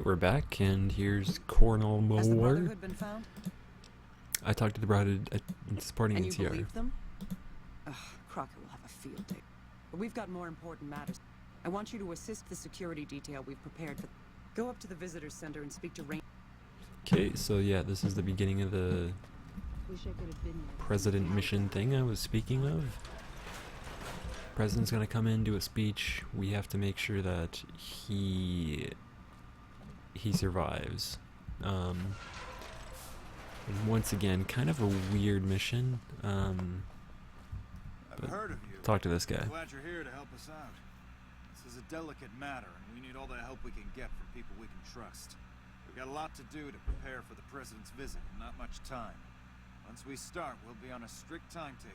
we're back, and here's Cornell Has the Moore. Brotherhood been found? I talked to the Brotherhood supporting And you NCR. believe them? Ugh, Crocker will have a field day. But we've got more important matters. I want you to assist the security detail we've prepared for... Go up to the visitor center and speak to Rain... Okay, so yeah, this is the beginning of the Wish I could have been there. president mission thing I was speaking of. President's gonna come in, do a speech. We have to make sure that he survives. And once again, kind of a weird mission. I've heard of you. Talk to this guy. Glad you're here to help us out. This is a delicate matter, and we need all the help we can get from people we can trust. We've got a lot to do to prepare for the president's visit, and not much time. Once we start, we'll be on a strict timetable.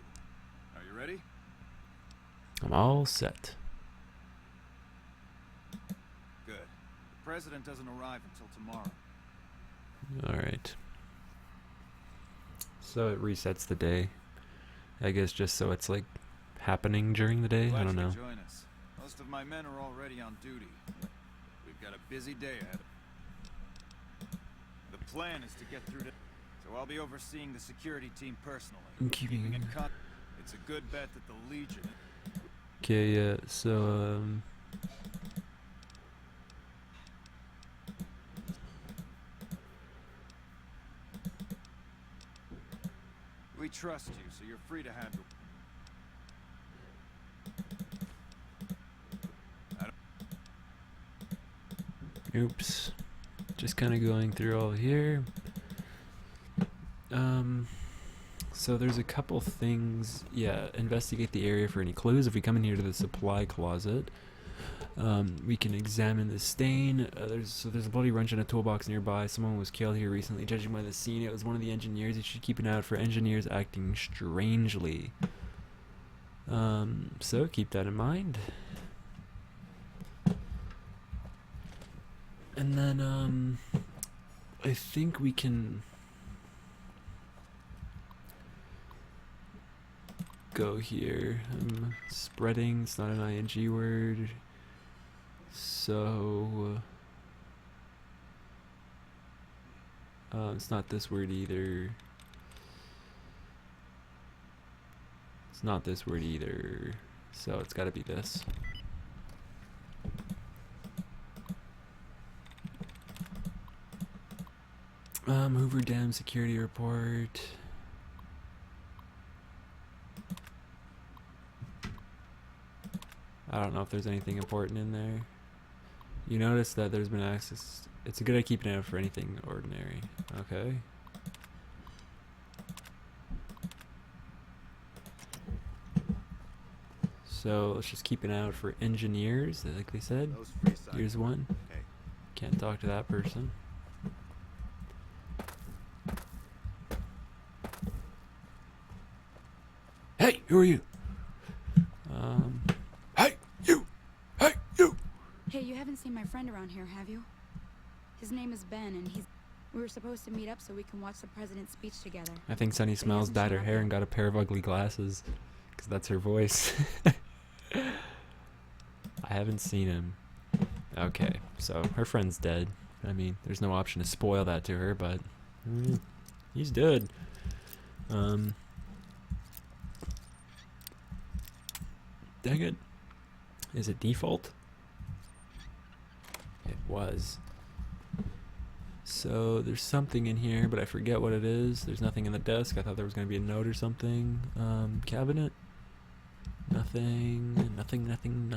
Are you ready? I'm all set. Good. The president doesn't arrive until tomorrow. Alright. So it resets the day. I guess just so it's like happening during the day. Glad I don't you know. could join us. Most of my men are already on duty. We've got a busy day ahead. The plan is to get through to... So I'll be overseeing the security team personally. I'm keeping in contact. It's a good bet that the Legion... Okay, yeah, so We trust you, so you're free to handle... oops. Just kind of going through all here. So there's a couple things. Yeah, investigate the area for any clues. If we come in here to the supply closet, we can examine the stain. There's a bloody wrench in a toolbox nearby. Someone was killed here recently. Judging by the scene, it was one of the engineers. You should keep an eye out for engineers acting strangely. So keep that in mind. And then, I think we can go here. Spreading, it's not an ing word. So, it's not this word either. It's not this word either. So it's gotta be this. Hoover Dam security report. I don't know if there's anything important in there. You notice that there's been access. It's a good idea keeping an eye out for anything ordinary. Okay. So let's just keep an eye out for engineers, like they said. Here's one. Okay. Can't talk to that person. Hey, who are you? Hey, you! Hey, you! Hey, you haven't seen my friend around here, have you? His name is Ben, and we were supposed to meet up so we can watch the president's speech together. I think Sunny Smells dyed her hair and got a pair of ugly glasses. Because that's her voice. I haven't seen him. Okay, so her friend's dead. I mean, there's no option to spoil that to her, but he's dead. Dang it. Is it default? It was. So there's something in here, but I forget what it is. There's nothing in the desk. I thought there was going to be a note or something. Cabinet? Nothing. Nothing.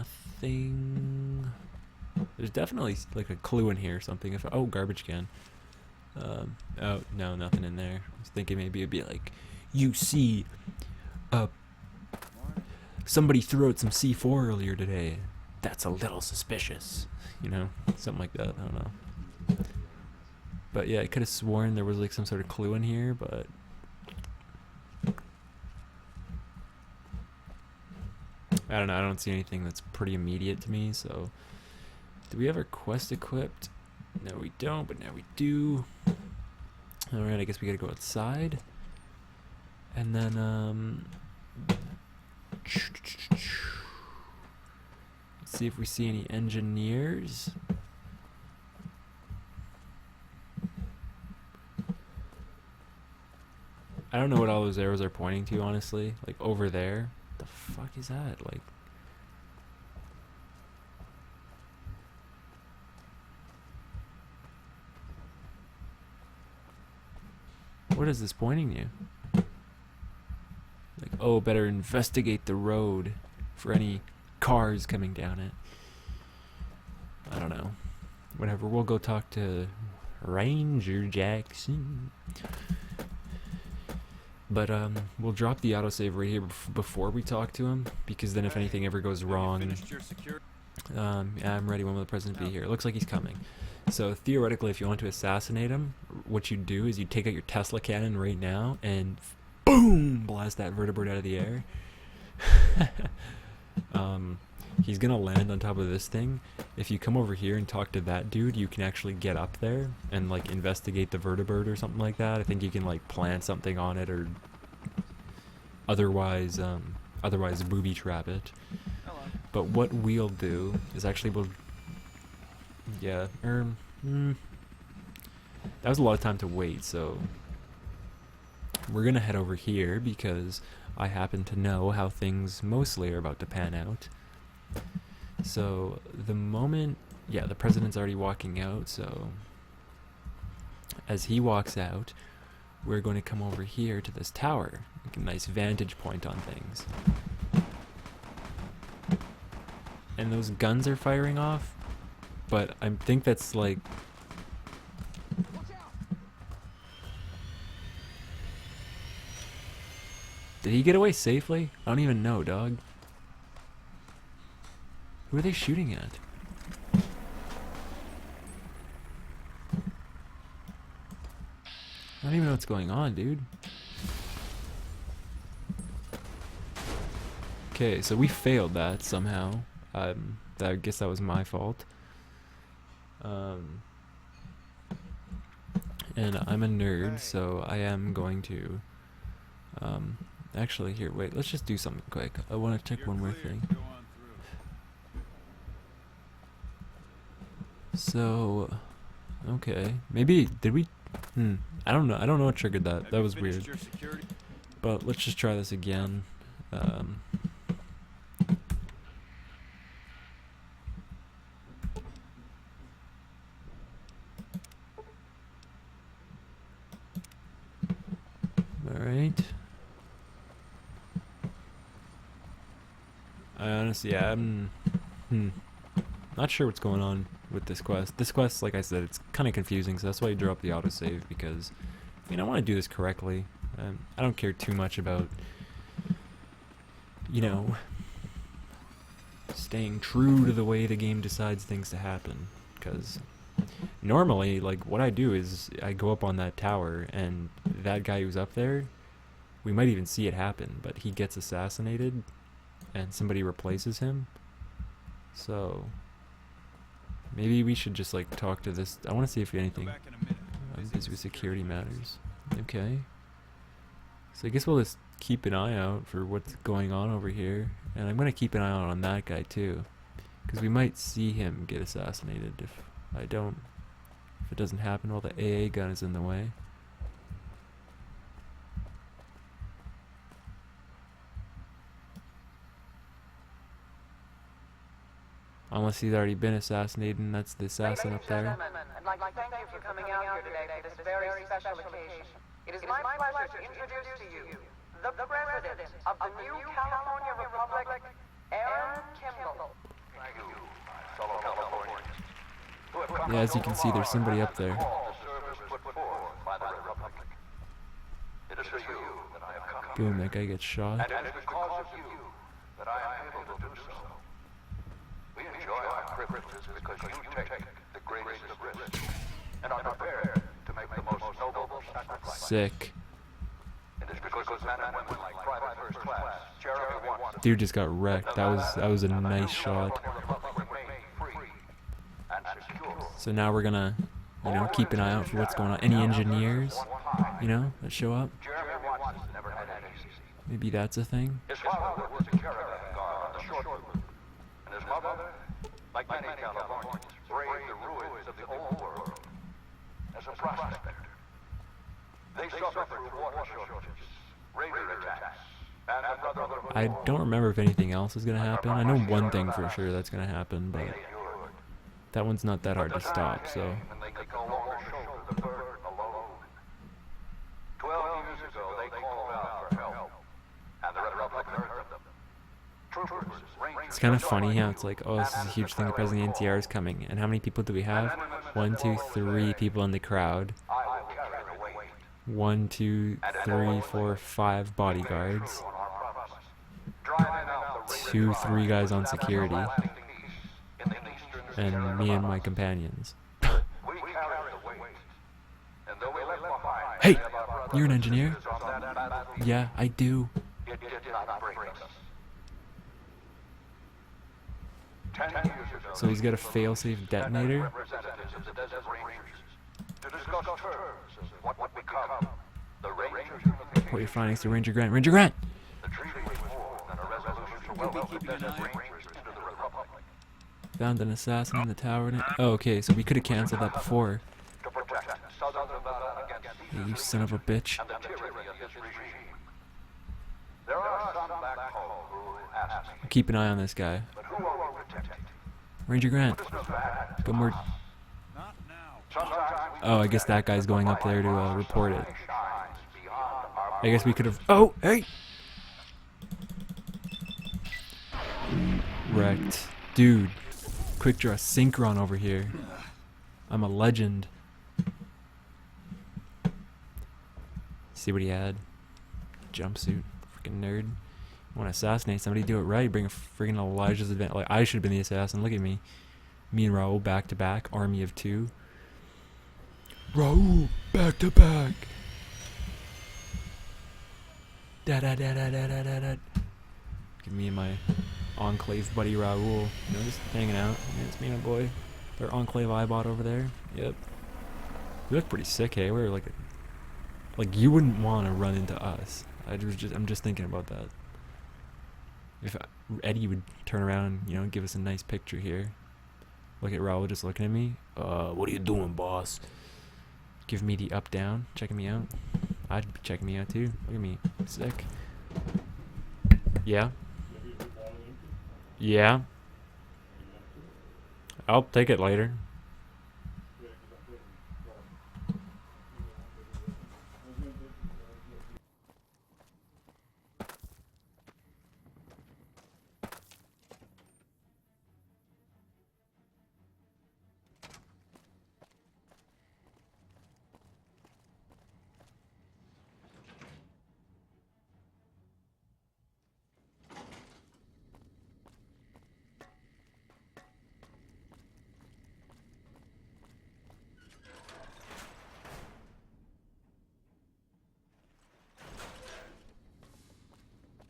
There's definitely like a clue in here or something. Oh, garbage can. Oh, no, nothing in there. I was thinking maybe it'd be like, you see, somebody threw out some C4 earlier today. That's a little suspicious. You know, something like that. I don't know. But yeah, I could have sworn there was like some sort of clue in here, but I don't know. I don't see anything that's pretty immediate to me. So, do we have our quest equipped? No, we don't, but now we do. Alright, I guess we gotta go outside. And then, let's see if we see any engineers. I don't know what all those arrows are pointing to, honestly. Like, over there. The fuck is that? Like... What is this pointing to? Like, oh, better investigate the road for any cars coming down it. I don't know. Whatever, we'll go talk to Ranger Jackson. But we'll drop the autosave right here before we talk to him, because then if anything ever goes wrong, yeah, I'm ready when will the president be here. It looks like he's coming. So theoretically, if you want to assassinate him, what you do is you take out your Tesla cannon right now and boom, blast that vertebrate out of the air. He's gonna land on top of this thing. If you come over here and talk to that dude, you can actually get up there and like investigate the vertebrate or something like that. I think you can like plant something on it or otherwise booby trap it. Hello. But what we'll do is actually that was a lot of time to wait, so we're gonna head over here because I happen to know how things mostly are about to pan out. So the moment, yeah, the president's already walking out, so as he walks out, we're going to come over here to this tower, like a nice vantage point on things. And those guns are firing off, but I think that's like... Did he get away safely? I don't even know, dog. Who are they shooting at? I don't even know what's going on, dude. Okay, so we failed that somehow. I guess that was my fault. And I'm a nerd, so I am going to... actually, here, wait, let's just do something quick. I want to check one more thing. So, okay, maybe, did we, I don't know what triggered that. That was weird. But let's just try this again. Alright. I honestly, yeah, I'm, not sure what's going on with this quest. This quest, like I said, it's kind of confusing, so that's why I drew up the autosave, because, I mean, I want to do this correctly. I don't care too much about, you know, staying true to the way the game decides things to happen, because normally, like, what I do is I go up on that tower, and that guy who's up there, we might even see it happen, but he gets assassinated, and somebody replaces him. So maybe we should just like talk to this. I want to see if anything. I'm busy with security matters. Okay. So I guess we'll just keep an eye out for what's going on over here, and I'm gonna keep an eye out on that guy too, because we might see him get assassinated if it doesn't happen while the AA gun is in the way. Unless he's already been assassinated and that's the assassin up there. I'd like to thank you for coming out here today for this very special occasion. It is my pleasure to introduce to you the President of the new California Republic, Aaron Kimball. Thank you, fellow Californians. Yeah, as you can see, there's somebody up there. It is for you that I have come. Boom, that guy gets shot. And it is because of you that I am able to do so. We enjoy our privileges because you take the greatest of risks and are prepared to make the most noble sacrifice. Sick. It is because of men and women like Private First Class, Jeremy Watson. Dude just got wrecked. That was a nice shot. So now we're gonna, you know, keep an eye out for what's going on. Any engineers, you know, that show up? Maybe that's a thing. His father was a caravan guard on the short route, and his mother, like many Californians, braved the ruins of the old world as a prospector. They suffered through water shortages, I don't remember if anything else is gonna happen. I know one thing for sure that's gonna happen, but that one's not that hard to stop, so. And they could no longer shoulder the burden alone. 12 years ago, they called out for help, and the Republic heard them. Troopers, Rangers, It's kind of funny how it's like, oh, this is a huge thing, the President of the NTR is coming. And how many people do we have? 1, 2, 3 people in the crowd. I will carry the weight. 1, 2, 3, 4, 5 bodyguards. On our promise. Driving out the 2, 3 guys on security. lasting peace in the eastern And me and my companions. We carry the weight. And though we left behind Hey! many of our brothers You're an and engineer? sisters on that battlefield, Yeah, I do. it did not break us. 10 years ago, So he's got a fail-safe detonator? representatives of the Desert Rangers to discuss terms of what would become the Rangers Unification. Report your findings to Ranger Grant. Ranger Grant! The treaty was more than a resolution to welcome the Desert Rangers into the Republic. Found an assassin in the tower. Oh, okay, so we could have canceled that before. To protect Southern Nevada against Yeah, Caesar you son of a bitch. and the tyranny of this regime. There are some back home who ask me, Keep an eye on this guy. but who are we protecting? Ranger Grant. This was bad. Go more. Not now. Sometimes we Oh, I guess that guy's going up there to report it. shines beyond our I guess we could have. Oh, hey! Wrecked. Dude. Quick draw synchron over here. I'm a legend. See what he had? Jumpsuit. Freaking nerd. Want to assassinate somebody? Do it right. Bring a freaking Elijah's event. Like, I should have been the assassin. Look at me. Me and Raul back to back. Army of 2. Raul back to back. Da da da da da da da da. Give me and my Enclave buddy Raul. You know, just hanging out. Yeah, it's me and my boy. Their Enclave iBot over there. Yep. We look pretty sick, hey? We're like you wouldn't want to run into us. I'm just thinking about that. If Eddie would turn around, you know, give us a nice picture here. Look at Raul just looking at me. What are you doing, boss? Give me the up down, checking me out. I'd be checking me out too. Look at me, sick. Yeah. Yeah. I'll take it later.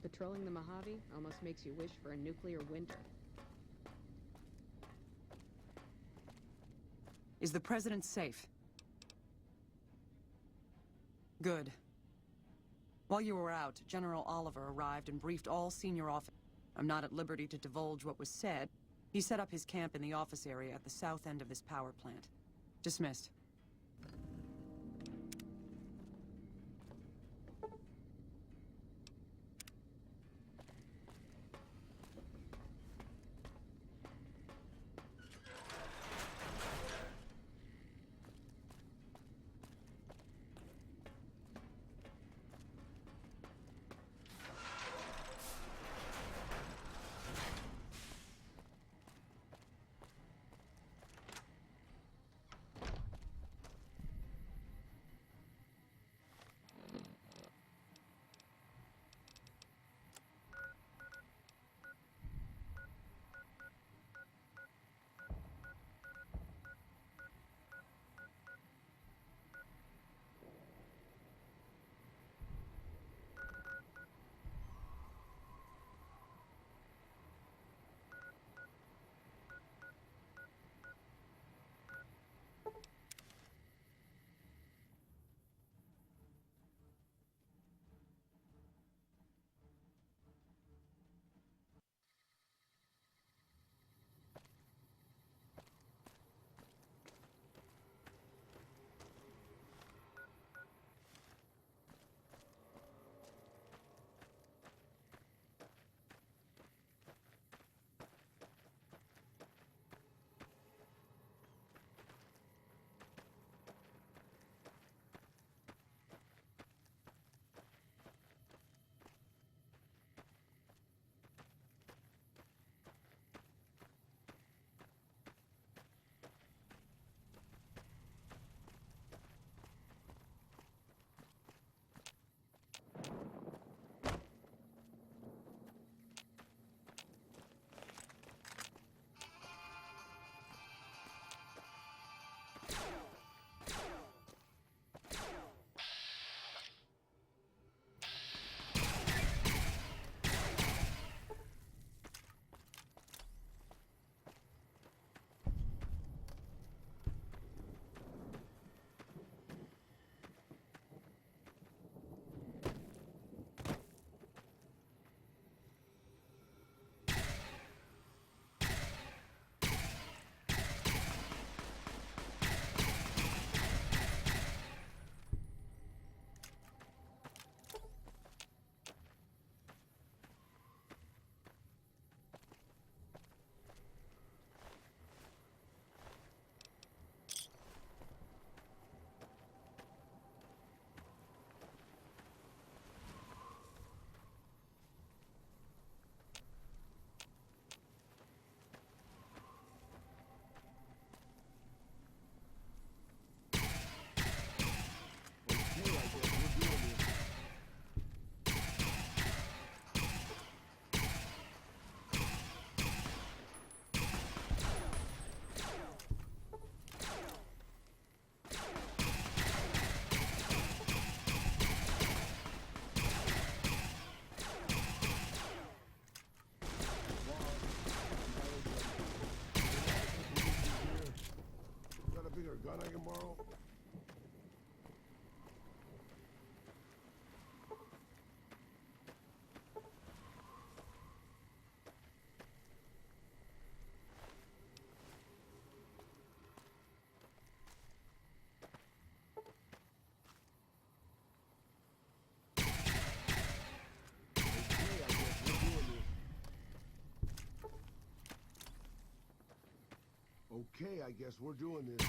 Patrolling the Mojave almost makes you wish for a nuclear winter. Is the president safe? Good. While you were out, General Oliver arrived and briefed all senior officers. I'm not at liberty to divulge what was said. He set up his camp in the office area at the south end of this power plant. Dismissed. gun I can borrow? Okay, I guess we're doing this.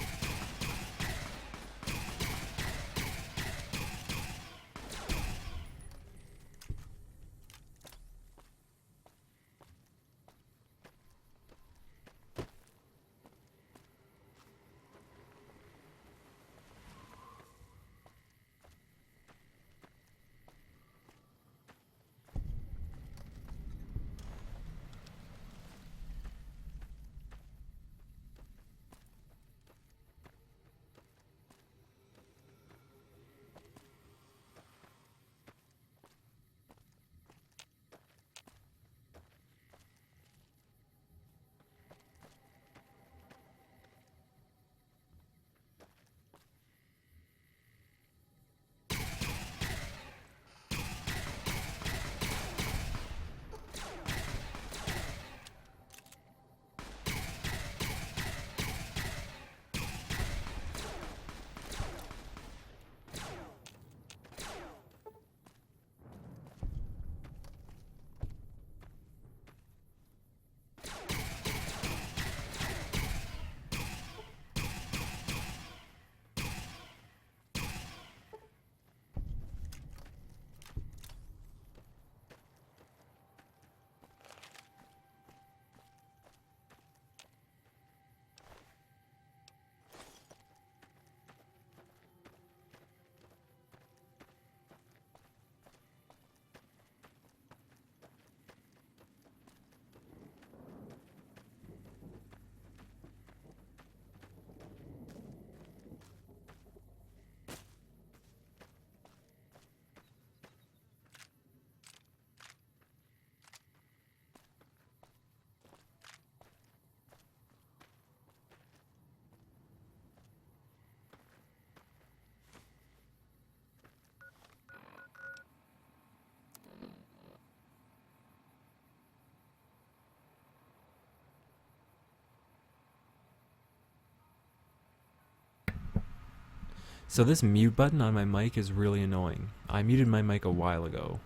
So this mute button on my mic is really annoying. I muted my mic a while ago.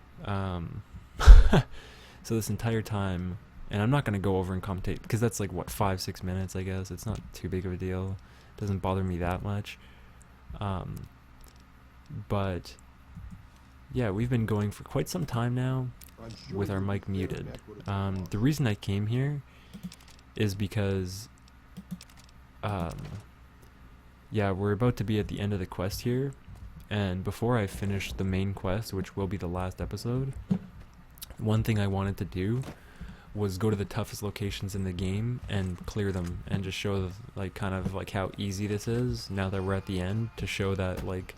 So this entire time, and I'm not going to go over and commentate, because that's like, what, 5-6 minutes, I guess. It's not too big of a deal. It doesn't bother me that much. But, yeah, we've been going for quite some time now with our mic muted. The reason I came here is because, yeah, we're about to be at the end of the quest here, and before I finish the main quest, which will be the last episode, one thing I wanted to do was go to the toughest locations in the game and clear them, and just show, like, kind of like how easy this is now that we're at the end, to show that, like,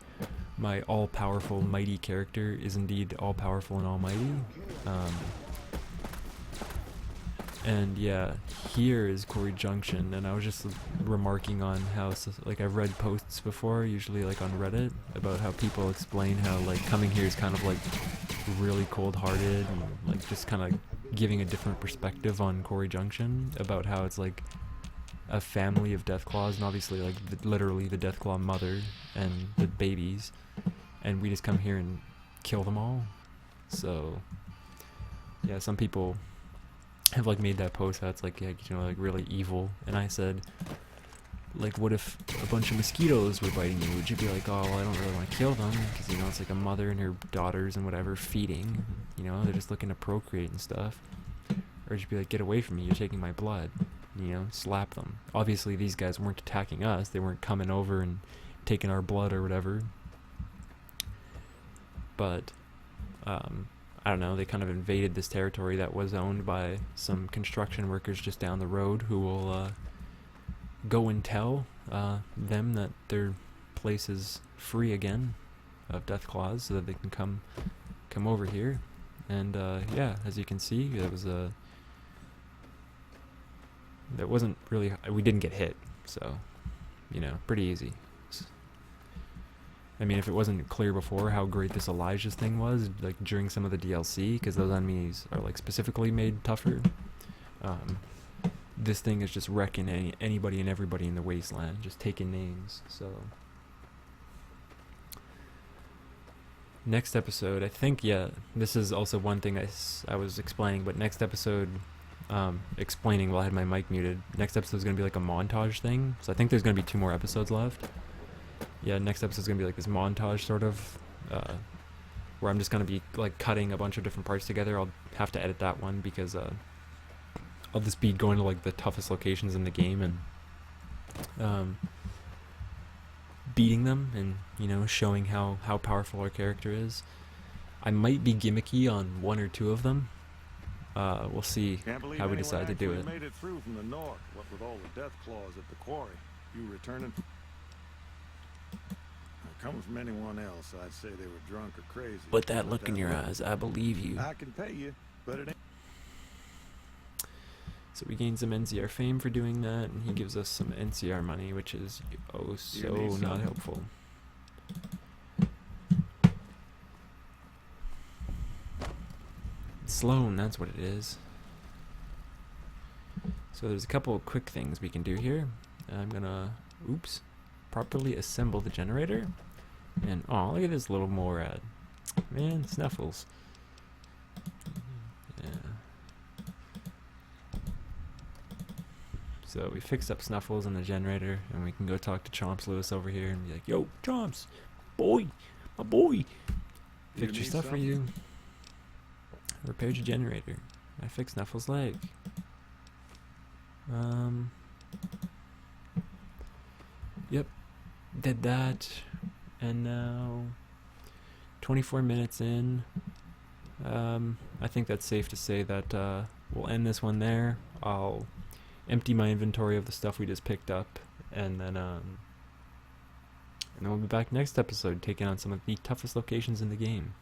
my all-powerful, mighty character is indeed all-powerful and almighty. And yeah, here is Quarry Junction, and I was just remarking on how, like, I've read posts before, usually like on Reddit, about how people explain how, like, coming here is kind of like really cold-hearted, and like just kind of giving a different perspective on Quarry Junction, about how it's like a family of Deathclaws, and obviously like literally the Deathclaw mother and the babies, and we just come here and kill them all. So yeah, some people have like made that post that's like, yeah, you know, like really evil, and I said, like, what if a bunch of mosquitoes were biting you? Would you be like, oh, well, I don't really want to kill them, because, you know, it's like a mother and her daughters and whatever feeding, you know, they're just looking to procreate and stuff? Or would you be like, get away from me, you're taking my blood, you know, slap them? Obviously these guys weren't attacking us, they weren't coming over and taking our blood or whatever, but I don't know, they kind of invaded this territory that was owned by some construction workers just down the road, who will go and tell them that their place is free again of Deathclaws, so that they can come over here. And yeah, as you can see, it was that wasn't really, we didn't get hit, so you know, pretty easy. I mean, if it wasn't clear before how great this Elijah's thing was, like during some of the DLC, because those enemies are like specifically made tougher, this thing is just wrecking anybody and everybody in the wasteland, just taking names. So next episode, I think, yeah, this is also one thing I was explaining, but next episode, explaining while I had my mic muted, next episode is going to be like a montage thing, so I think there's going to be 2 more episodes left. Yeah, next episode's gonna be like this montage sort of, where I'm just gonna be like cutting a bunch of different parts together. I'll have to edit that one because I'll just be going to like the toughest locations in the game and beating them, and you know, showing how powerful our character is. I might be gimmicky on 1 or 2 of them. We'll see how we decide to do it. Made it through from the north. What with all the death claws at the quarry, you returning? Coming from anyone else, I'd say they were drunk or crazy. But that look in your eyes, I believe you. I can pay you, but it ain't. So we gain some NCR fame for doing that, and he gives us some NCR money, which is oh so not helpful. Sloan, that's what it is. So there's a couple of quick things we can do here. I'm gonna, properly assemble the generator. And oh, look at this little Morad. Man, Snuffles. Yeah. So we fixed up Snuffles and the generator, and we can go talk to Chomps Lewis over here and be like, "Yo, Chomps, boy, my boy, fixed your stuff for you. Repaired your generator. I fixed Snuffles' leg. Yep, did that." And now 24 minutes in, I think that's safe to say that we'll end this one there. I'll empty my inventory of the stuff we just picked up, and then we'll be back next episode taking on some of the toughest locations in the game.